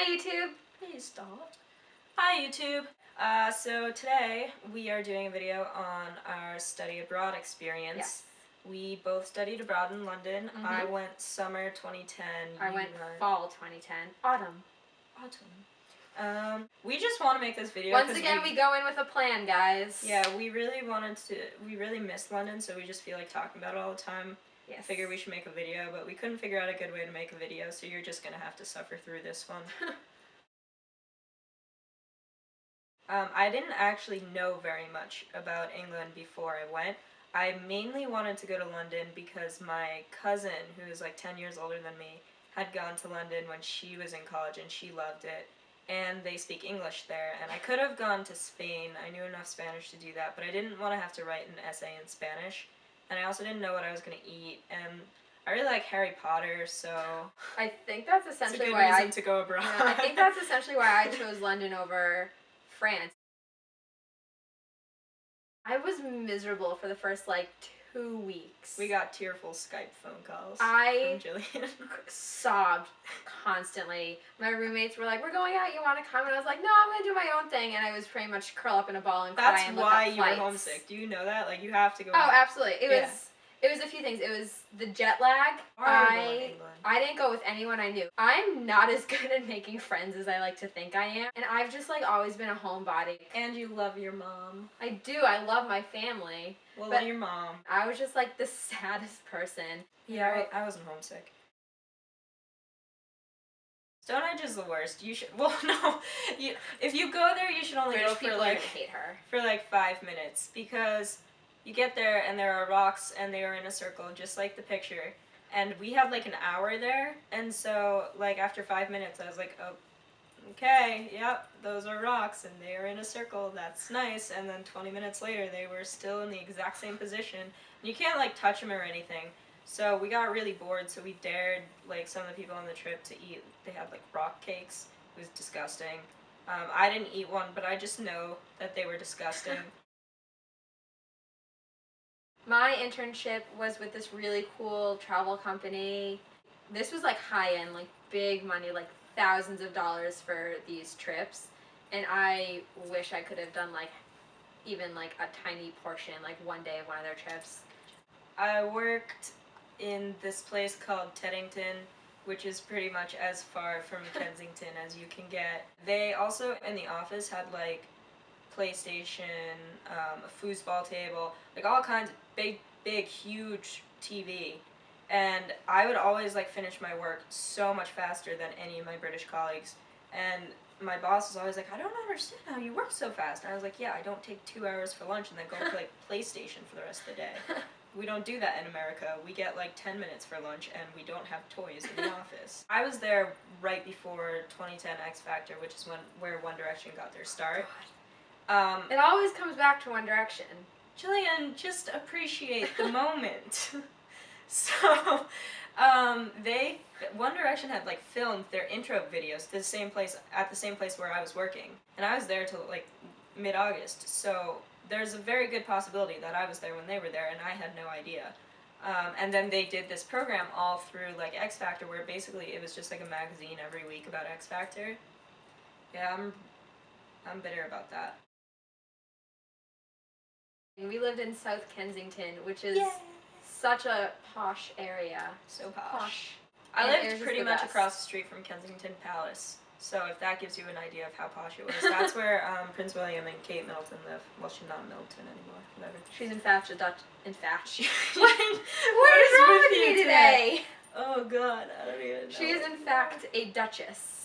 Hi YouTube! Please stop. Hi YouTube! So today we are doing a video on our study abroad experience. Yes. We both studied abroad in London. I went summer 2010. I went fall 2010. Autumn. We just want to make this video. Once again, we go in with a plan, guys. Yeah, we really missed London, so we just feel like talking about it all the time. Yes. I figured we should make a video, but we couldn't figure out a good way to make a video, so you're just gonna have to suffer through this one. I didn't actually know very much about England before I went. I mainly wanted to go to London because my cousin, who is like 10 years older than me, had gone to London when she was in college and she loved it. And they speak English there, and I could have gone to Spain. I knew enough Spanish to do that, but I didn't want to have to write an essay in Spanish. And I also didn't know what I was going to eat, and I really like Harry Potter, so I think that's essentially it's a good why reason to go abroad. Yeah, I think that's essentially why I chose London over France. I was miserable for the first, 2 weeks. We got tearful Skype phone calls from Jillian. Sobbed constantly. My roommates were like, "We're going out, you want to come?" And I was like, "No, I'm going to do my own thing." And I was pretty much curl up in a ball and cry and look up flights. That's why you were homesick. Do you know that? Like, you have to go out. out. Absolutely. It was a few things. It was the jet lag. I didn't go with anyone I knew. I'm not as good at making friends as I like to think I am. And I've just always been a homebody. And you love your mom. I do. I love my family. Well, your mom. I was just the saddest person. Yeah, I wasn't homesick. Stonehenge is the worst. You should. Well, no. If you go there, you should only go for hate her. for 5 minutes, because you get there and there are rocks and they are in a circle just like the picture. And we had an hour there, and so after 5 minutes I was like, oh, okay, yep, those are rocks and they are in a circle, that's nice. And then 20 minutes later they were still in the exact same position. And you can't touch them or anything. So we got really bored, so we dared some of the people on the trip to eat. They had rock cakes. It was disgusting. I didn't eat one, but I just know that they were disgusting. My internship was with this really cool travel company. This was high-end, big money, thousands of dollars for these trips. And I wish I could have done even a tiny portion, one day of one of their trips. I worked in this place called Teddington, which is pretty much as far from Kensington as you can get. They also, in the office, had PlayStation, a foosball table, all kinds of big, huge TV. And I would always finish my work so much faster than any of my British colleagues. And my boss was always like, "I don't understand how you work so fast." And I was like, "Yeah, I don't take 2 hours for lunch and then go play PlayStation for the rest of the day. We don't do that in America. We get 10 minutes for lunch and we don't have toys in the office." I was there right before 2010 X Factor, which is where One Direction got their start. It always comes back to One Direction. Jillian, just appreciate the moment. So, One Direction had filmed their intro videos at the same place where I was working, and I was there till mid-August. So there's a very good possibility that I was there when they were there, and I had no idea. And then they did this program all through X Factor, where basically it was just a magazine every week about X Factor. Yeah, I'm bitter about that. We lived in South Kensington, which is such a posh area. So posh. I lived pretty much across the street from Kensington Palace, so if that gives you an idea of how posh it was, that's where Prince William and Kate Middleton live. Well, she's not Middleton anymore. Whatever. She's in fact a Dutch. In fact. What is wrong with me today? Oh God, I don't even know. She is in fact a duchess.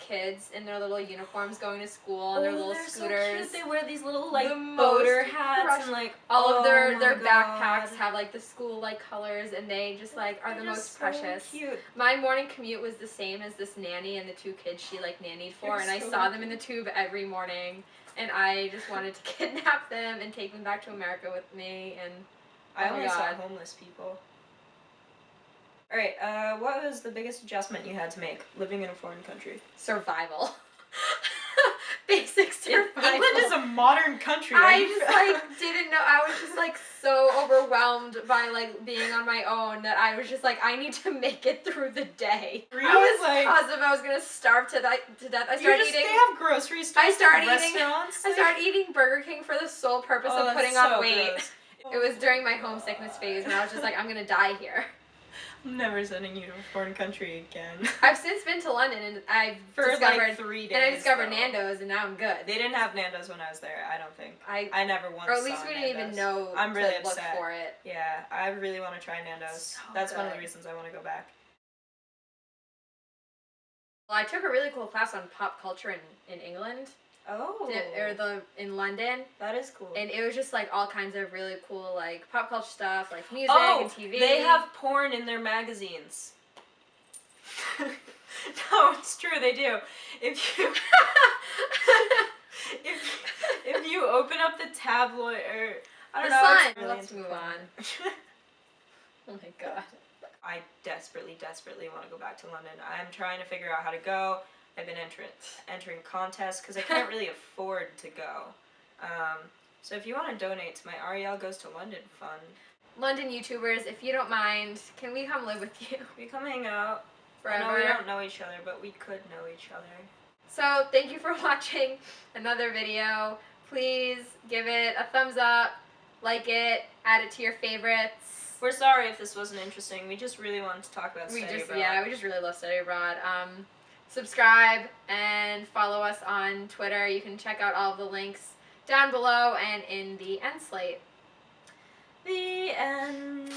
Kids in their little uniforms going to school and their little scooters. So cute. They wear these little boater hats and all of their backpacks have the school colors, and they just are the most precious. Cute. My morning commute was the same as this nanny and the 2 kids she nannied for, and I saw them in the tube every morning, and I just wanted to kidnap them and take them back to America with me. And I only saw homeless people. Alright, what was the biggest adjustment you had to make living in a foreign country? Survival. basics survival. England is a modern country. I just like didn't know. I was just like so overwhelmed by like being on my own that I was just like, I need to make it through the day. Really? I was positive I was gonna starve to death. I started eating. They have grocery stores. I started and eating. restaurants. I started eating Burger King for the sole purpose of that's putting so on weight. gross. It was during my homesickness phase, and I was just like, I'm gonna die here. I'm never sending you to a foreign country again. I've since been to London, and I've For discovered like 3 days. and I discovered though. Nando's, and now I'm good. They didn't have Nando's when I was there. I don't think. I never once. or at least saw we didn't even Nando's. know I'm really to look upset. for it. Yeah, I really want to try Nando's. So That's one of the good. reasons I want to go back. Well, I took a really cool class on pop culture in England, Oh. in London, That is cool. and it was just like all kinds of really cool like pop culture stuff, like music and TV. They have porn in their magazines. No, it's true. They do. If you if you open up the tabloid or I don't The know. Sun. It's really Let's into move porn. on. Oh my god. I desperately want to go back to London. I'm trying to figure out how to go. I've been entering contests because I can't really afford to go. So if you want to donate to my Arielle Goes to London fund, London YouTubers, if you don't mind, can we come live with you we come hang out. forever? I know we don't know each other, but we could know each other. So thank you for watching another video. Please give it a thumbs up, like it, add it to your favorites. We're sorry if this wasn't interesting. We just really wanted to talk about study abroad. We just really love study abroad. Subscribe and follow us on Twitter. You can check out all of the links down below and in the end slate. The end.